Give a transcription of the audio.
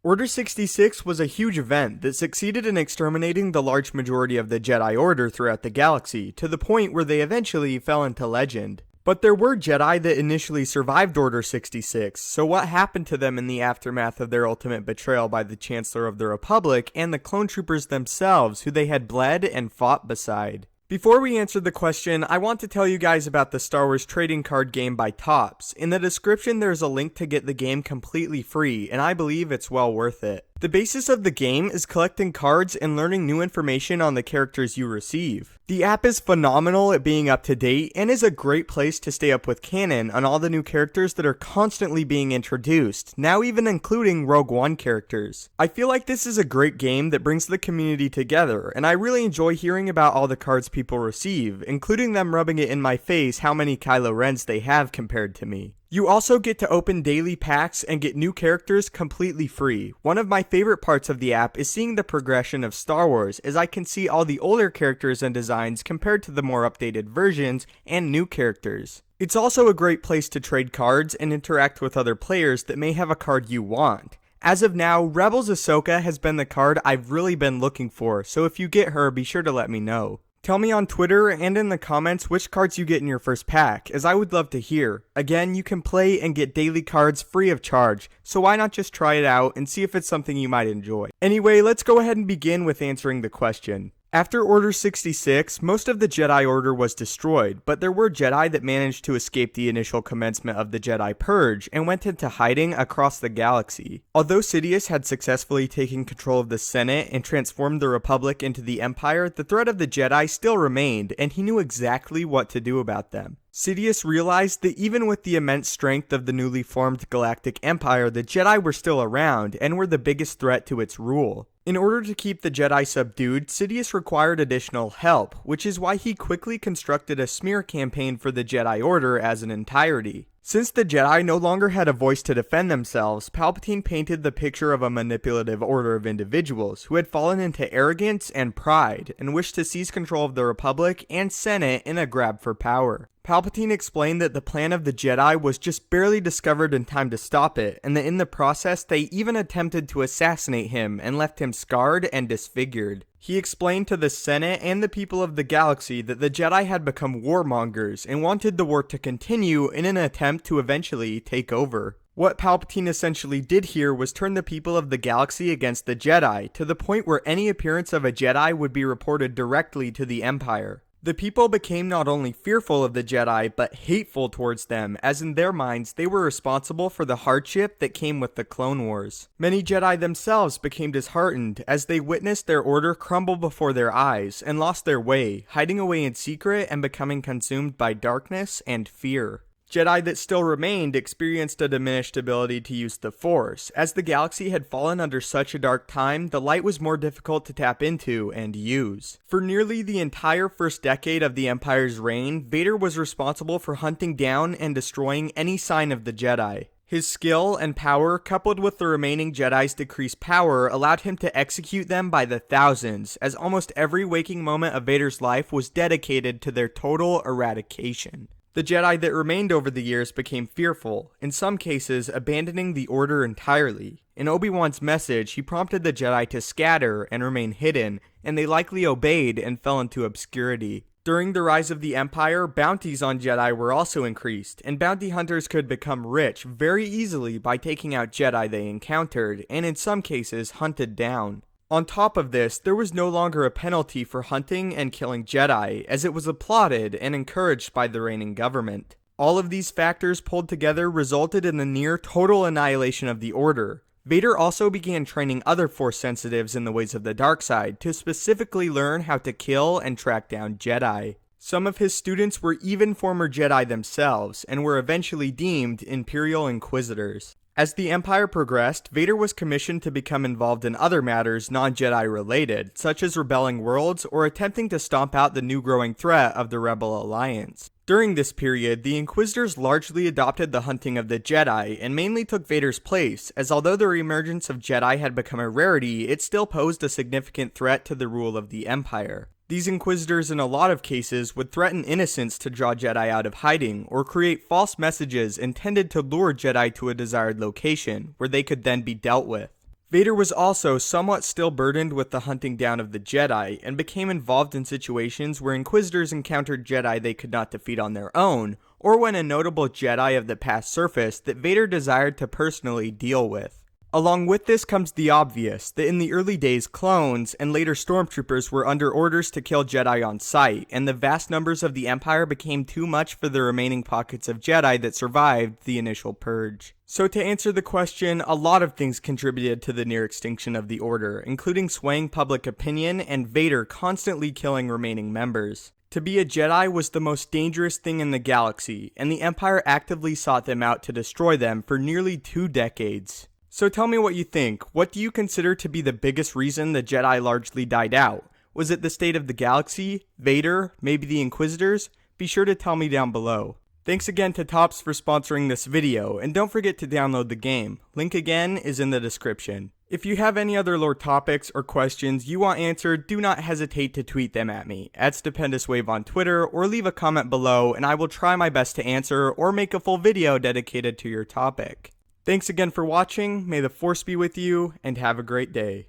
Order 66 was a huge event that succeeded in exterminating the large majority of the Jedi Order throughout the galaxy, to the point where they eventually fell into legend. But there were Jedi that initially survived Order 66, so what happened to them in the aftermath of their ultimate betrayal by the Chancellor of the Republic and the clone troopers themselves who they had bled and fought beside? Before we answer the question, I want to tell you guys about the Star Wars trading card game by Topps. In the description there's a link to get the game completely free, and I believe it's well worth it. The basis of the game is collecting cards and learning new information on the characters you receive. The app is phenomenal at being up to date and is a great place to stay up with canon on all the new characters that are constantly being introduced, now even including Rogue One characters. I feel like this is a great game that brings the community together, and I really enjoy hearing about all the cards people receive, including them rubbing it in my face how many Kylo Rens they have compared to me. You also get to open daily packs and get new characters completely free. One of my favorite parts of the app is seeing the progression of Star Wars, as I can see all the older characters and designs compared to the more updated versions and new characters. It's also a great place to trade cards and interact with other players that may have a card you want. As of now, Rebels Ahsoka has been the card I've really been looking for, so if you get her, be sure to let me know. Tell me on Twitter and in the comments which cards you get in your first pack, as I would love to hear. Again, you can play and get daily cards free of charge, so why not just try it out and see if it's something you might enjoy. Anyway, let's go ahead and begin with answering the question. After Order 66, most of the Jedi Order was destroyed, but there were Jedi that managed to escape the initial commencement of the Jedi Purge and went into hiding across the galaxy. Although Sidious had successfully taken control of the Senate and transformed the Republic into the Empire, the threat of the Jedi still remained, and he knew exactly what to do about them. Sidious realized that even with the immense strength of the newly formed Galactic Empire, the Jedi were still around and were the biggest threat to its rule. In order to keep the Jedi subdued, Sidious required additional help, which is why he quickly constructed a smear campaign for the Jedi Order as an entirety. Since the Jedi no longer had a voice to defend themselves, Palpatine painted the picture of a manipulative order of individuals who had fallen into arrogance and pride and wished to seize control of the Republic and Senate in a grab for power. Palpatine explained that the plan of the Jedi was just barely discovered in time to stop it, and that in the process they even attempted to assassinate him and left him scarred and disfigured. He explained to the Senate and the people of the galaxy that the Jedi had become warmongers and wanted the war to continue in an attempt to eventually take over. What Palpatine essentially did here was turn the people of the galaxy against the Jedi, to the point where any appearance of a Jedi would be reported directly to the Empire. The people became not only fearful of the Jedi, but hateful towards them, as in their minds they were responsible for the hardship that came with the Clone Wars. Many Jedi themselves became disheartened as they witnessed their order crumble before their eyes and lost their way, hiding away in secret and becoming consumed by darkness and fear. Jedi that still remained experienced a diminished ability to use the Force. As the galaxy had fallen under such a dark time, the light was more difficult to tap into and use. For nearly the entire first decade of the Empire's reign, Vader was responsible for hunting down and destroying any sign of the Jedi. His skill and power, coupled with the remaining Jedi's decreased power, allowed him to execute them by the thousands, as almost every waking moment of Vader's life was dedicated to their total eradication. The Jedi that remained over the years became fearful, in some cases abandoning the Order entirely. In Obi-Wan's message, he prompted the Jedi to scatter and remain hidden, and they likely obeyed and fell into obscurity. During the rise of the Empire, bounties on Jedi were also increased, and bounty hunters could become rich very easily by taking out Jedi they encountered, and in some cases hunted down. On top of this, there was no longer a penalty for hunting and killing Jedi, as it was applauded and encouraged by the reigning government. All of these factors pulled together resulted in the near total annihilation of the Order. Vader also began training other Force sensitives in the ways of the dark side to specifically learn how to kill and track down Jedi. Some of his students were even former Jedi themselves, and were eventually deemed Imperial Inquisitors. As the Empire progressed, Vader was commissioned to become involved in other matters non-Jedi related, such as rebelling worlds or attempting to stomp out the new growing threat of the Rebel Alliance. During this period, the Inquisitors largely adopted the hunting of the Jedi and mainly took Vader's place, as although the reemergence of Jedi had become a rarity, it still posed a significant threat to the rule of the Empire. These Inquisitors in a lot of cases would threaten innocents to draw Jedi out of hiding, or create false messages intended to lure Jedi to a desired location, where they could then be dealt with. Vader was also somewhat still burdened with the hunting down of the Jedi, and became involved in situations where Inquisitors encountered Jedi they could not defeat on their own, or when a notable Jedi of the past surfaced that Vader desired to personally deal with. Along with this comes the obvious, that in the early days clones and later stormtroopers were under orders to kill Jedi on sight, and the vast numbers of the Empire became too much for the remaining pockets of Jedi that survived the initial purge. So to answer the question, a lot of things contributed to the near extinction of the Order, including swaying public opinion and Vader constantly killing remaining members. To be a Jedi was the most dangerous thing in the galaxy, and the Empire actively sought them out to destroy them for nearly 2 decades. So tell me what you think. What do you consider to be the biggest reason the Jedi largely died out? Was it the state of the galaxy, Vader, maybe the Inquisitors? Be sure to tell me down below. Thanks again to Topps for sponsoring this video, and don't forget to download the game. Link again is in the description. If you have any other lore topics or questions you want answered, do not hesitate to tweet them at me, @StupendousWave on Twitter, or leave a comment below and I will try my best to answer or make a full video dedicated to your topic. Thanks again for watching, may the Force be with you, and have a great day.